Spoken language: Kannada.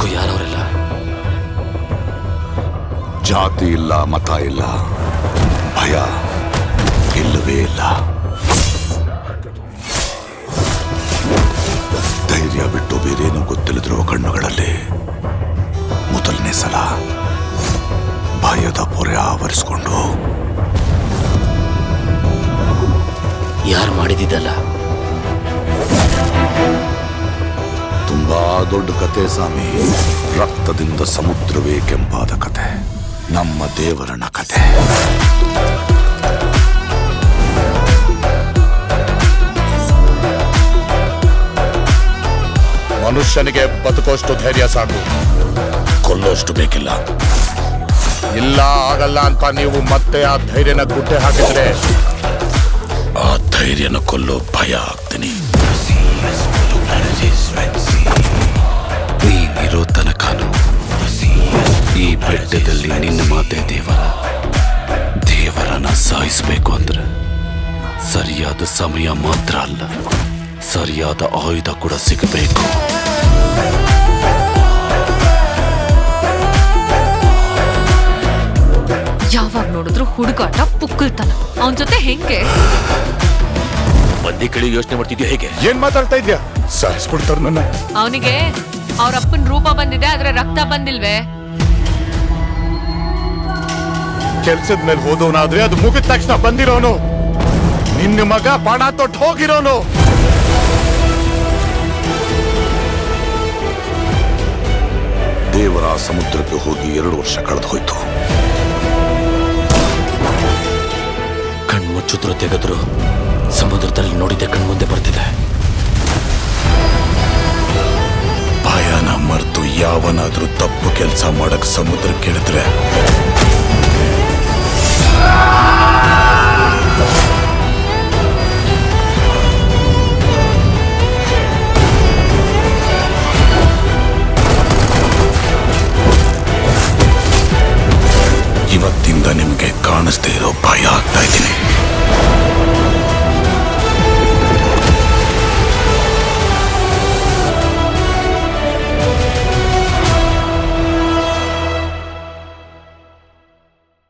ನಿಜಕ್ಕೂ ಯಾರವರೆಲ್ಲ? ಜಾತಿ ಇಲ್ಲ, ಮತ ಇಲ್ಲ, ಭಯ ಇಲ್ಲವೇ ಇಲ್ಲ. ಧೈರ್ಯ ಬಿಟ್ಟು ಬೇರೇನು ಗೊತ್ತಿಲ್ಲದಿರುವ ಕಣ್ಣುಗಳಲ್ಲಿ ಮೊದಲನೇ ಸಲ ಭಯದ ಪೊರೆ ಆವರಿಸಿಕೊಂಡು. ಯಾರು ಮಾಡಿದಿದ್ದಲ್ಲ? ತುಂಬಾ ದೊಡ್ಡ ಕತೆ ಸ್ವಾಮಿ. ರಕ್ತದಿಂದ ಸಮುದ್ರವೇ ಕೆಂಪಾದ ಕತೆ, ನಮ್ಮ ದೇವರನ ಕತೆ. ಮನುಷ್ಯನಿಗೆ ಬದುಕೋಷ್ಟು ಧೈರ್ಯ ಸಾಕು, ಕೊಲ್ಲೋಷ್ಟು ಬೇಕಿಲ್ಲ. ಇಲ್ಲ, ಆಗಲ್ಲ ಅಂತ ನೀವು ಮತ್ತೆ ಆ ಧೈರ್ಯನ ಗುಡ್ಡೆ ಹಾಕಿದ್ರೆ ಆ ಧೈರ್ಯನ ಕೊಲ್ಲೋ ಭಯ ಆಗ್ತೀನಿ. ನೀನಿರೋ ತನಕನು ಈ ಬೆಟ್ಟದಲ್ಲಿ ನಿನ್ನ ಮಾತೆ ದೇವರನ್ನ ಸಾಯಿಸಬೇಕು ಅಂದ್ರೆ ಸರಿಯಾದ ಸಮಯ ಮಾತ್ರ ಅಲ್ಲ, ಸರಿಯಾದ ಆಯುಧ ಕೂಡ ಸಿಗಬೇಕು. ಯಾವಾಗ ನೋಡಿದ್ರು ಹುಡುಗಾಟ, ಪುಕ್ಕಲ್ತನ. ಅವನ ಜೊತೆ ಹೆಂಗೆ ಬಂದಿ ಕೇಳಿ ಯೋಚನೆ ಮಾಡ್ತಿದ್ಯಾ? ಹೇಗೆ ಏನ್ ಮಾತಾಡ್ತಾ ಇದ್ಯಾ? ಸಾಯಿಸ್ಬಿಡ್ತಾರ ನನ್ನ. ಅವನಿಗೆ ಅವ್ರ ಅಪ್ಪನ ರೂಪ ಬಂದಿದೆ, ಆದ್ರೆ ರಕ್ತ ಬಂದಿಲ್ವೇ? ಕೆಲ್ಸದ ಮೇಲೆ ಹೋದವನಾದ್ರೆ ಅದು ಮುಗಿದ ತಕ್ಷಣ ಬಂದಿರೋನು. ನಿನ್ನ ಮಗ ಬಾಣ ತೊಟ್ಟು ಹೋಗಿರೋನು. ದೇವರ ಸಮುದ್ರಕ್ಕೆ ಹೋಗಿ 2 ವರ್ಷ ಕಳೆದು ಹೋಯ್ತು. ಕಣ್ಮುಚ್ಚಿದ್ರು ತೆಗೆದ್ರು ಸಮುದ್ರದಲ್ಲಿ ನೋಡಿದ್ದೆ ಕಣ್ಮುಂದೆ ಬರ್ತಿದೆ. ಭಯನ ಮರೆತು ಯಾವನಾದ್ರೂ ತಪ್ಪು ಕೆಲಸ ಮಾಡಕ್ ಸಮುದ್ರಕ್ಕೆ ಇಳಿದ್ರೆ ಇವತ್ತಿಂದ ನಿಮ್ಗೆ ಕಾಣಿಸ್ದೇ ಇರೋ ಭಯ ಆಗ್ತಾ ಇದ್ದೀನಿ.